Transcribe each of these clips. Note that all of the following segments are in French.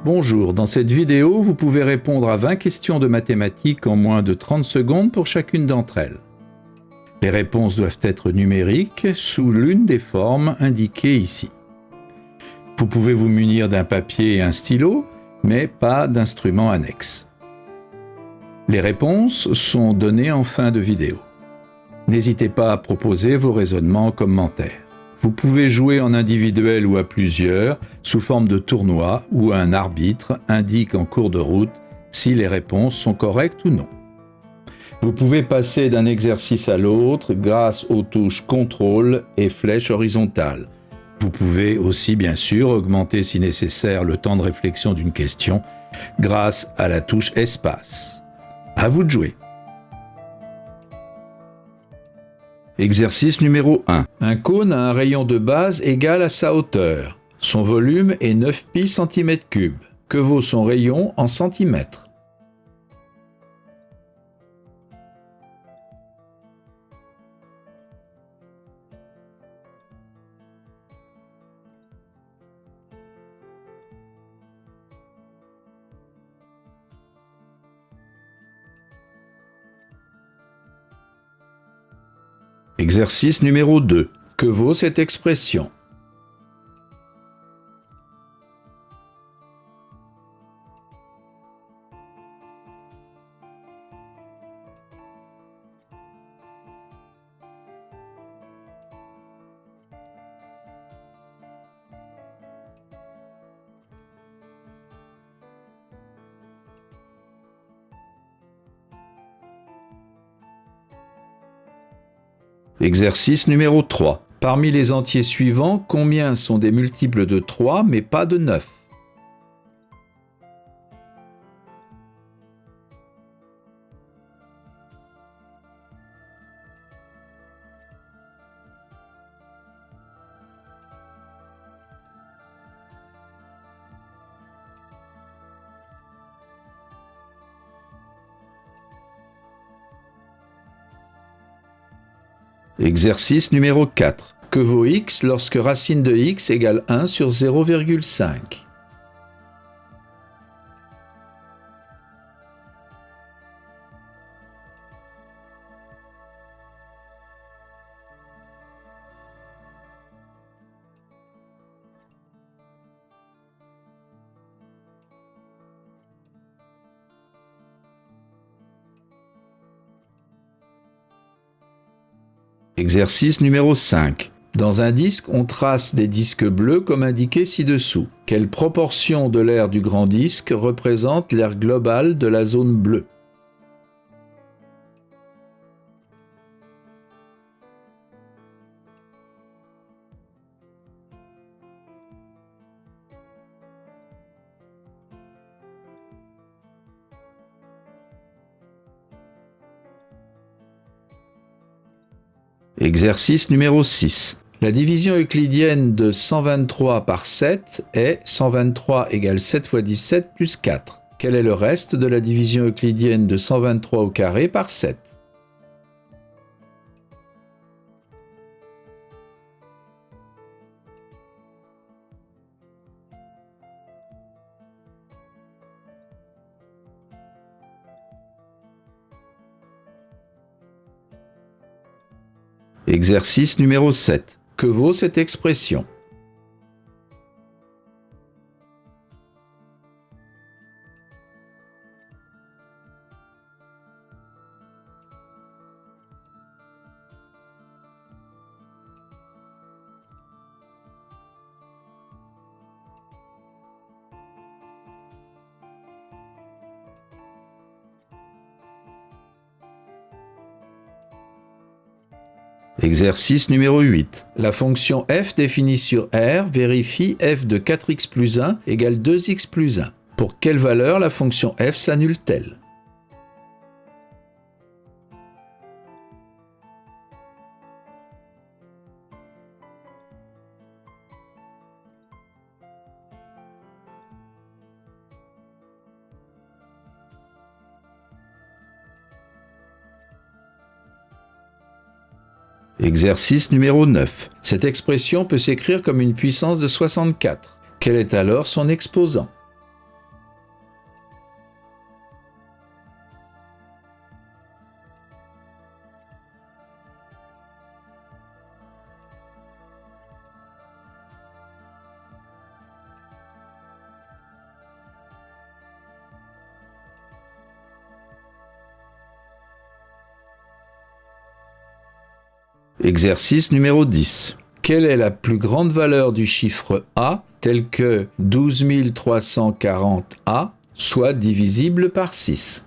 Bonjour, dans cette vidéo, vous pouvez répondre à 20 questions de mathématiques en moins de 30 secondes pour chacune d'entre elles. Les réponses doivent être numériques sous l'une des formes indiquées ici. Vous pouvez vous munir d'un papier et un stylo, mais pas d'instrument annexe. Les réponses sont données en fin de vidéo. N'hésitez pas à proposer vos raisonnements en commentaire. Vous pouvez jouer en individuel ou à plusieurs, sous forme de tournoi, où un arbitre indique en cours de route si les réponses sont correctes ou non. Vous pouvez passer d'un exercice à l'autre grâce aux touches contrôle et flèche horizontale. Vous pouvez aussi bien sûr augmenter si nécessaire le temps de réflexion d'une question grâce à la touche espace. À vous de jouer. Exercice numéro 1. Un cône a un rayon de base égal à sa hauteur. Son volume est 9 pi cm3. Que vaut son rayon en centimètres? Exercice numéro 2. Que vaut cette expression? Exercice numéro 3. Parmi les entiers suivants, combien sont des multiples de 3 mais pas de 9? Exercice numéro 4. Que vaut x lorsque racine de x égale 1 sur 0,5? Exercice numéro 5. Dans un disque, on trace des disques bleus comme indiqué ci-dessous. Quelle proportion de l'aire du grand disque représente l'aire globale de la zone bleue? Exercice numéro 6. La division euclidienne de 123 par 7 est 123 égale 7 fois 17 plus 4. Quel est le reste de la division euclidienne de 123 au carré par 7? Exercice numéro 7. Que vaut cette expression? Exercice numéro 8. La fonction f définie sur R vérifie f de 4x plus 1 égale 2x plus 1. Pour quelle valeur la fonction f s'annule-t-elle? Exercice numéro 9. Cette expression peut s'écrire comme une puissance de 64. Quel est alors son exposant? Exercice numéro 10. Quelle est la plus grande valeur du chiffre A tel que 12 340 A, soit divisible par 6?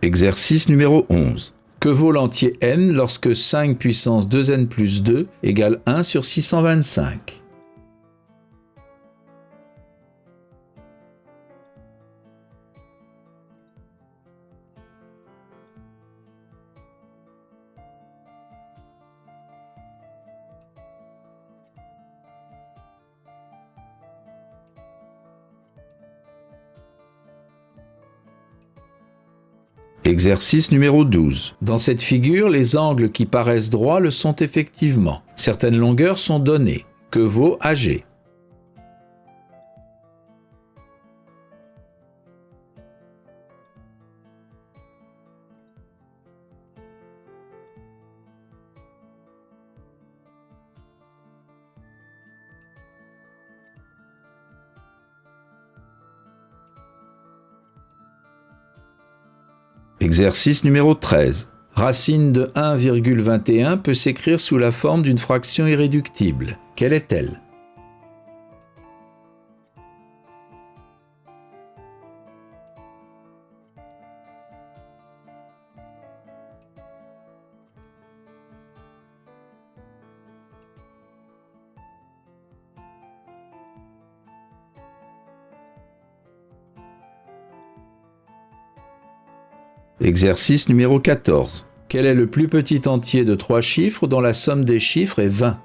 Exercice numéro 11. Que vaut l'entier n lorsque 5 puissance 2n plus 2 égale 1 sur 625? Exercice numéro 12. Dans cette figure, les angles qui paraissent droits le sont effectivement. Certaines longueurs sont données. Que vaut AG? Exercice numéro 13. Racine de 1,21 peut s'écrire sous la forme d'une fraction irréductible. Quelle est-elle? Exercice numéro 14. Quel est le plus petit entier de 3 chiffres dont la somme des chiffres est 20?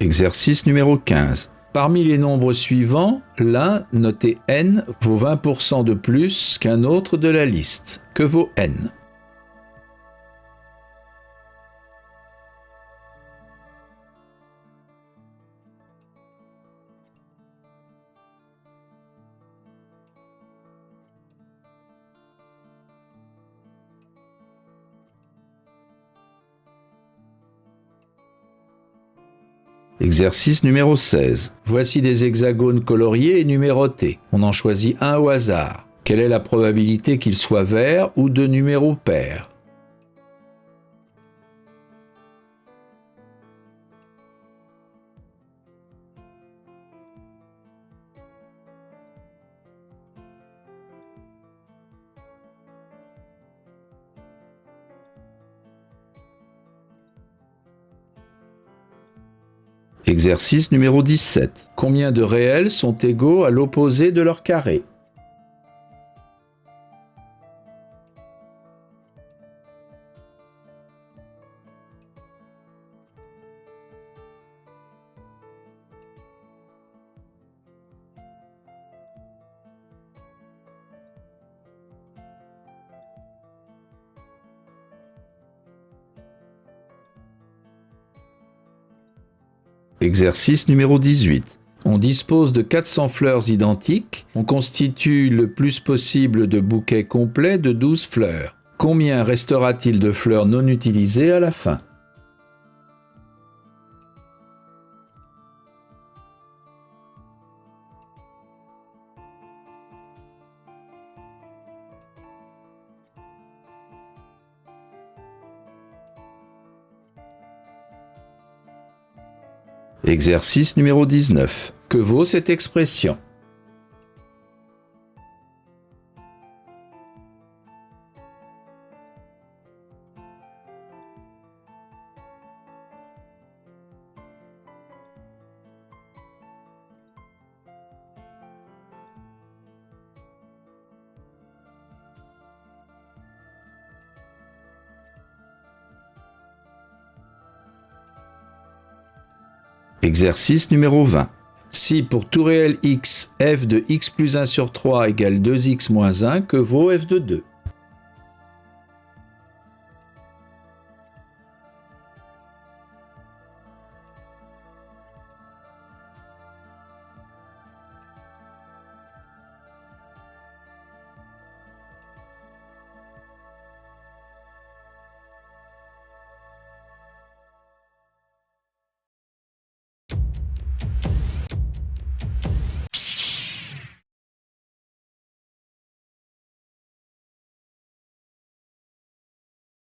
Exercice numéro 15. Parmi les nombres suivants, l'un, noté n, vaut 20% de plus qu'un autre de la liste. Que vaut n? Exercice numéro 16. Voici des hexagones coloriés et numérotés. On en choisit un au hasard. Quelle est la probabilité qu'il soit vert ou de numéros pairs? Exercice numéro 17. Combien de réels sont égaux à l'opposé de leur carré? Exercice numéro 18. On dispose de 400 fleurs identiques. On constitue le plus possible de bouquets complets de 12 fleurs. Combien restera-t-il de fleurs non utilisées à la fin? Exercice numéro 19. Que vaut cette expression? Exercice numéro 20. Si pour tout réel x, f de x plus 1 sur 3 égale 2x moins 1, que vaut f de 2?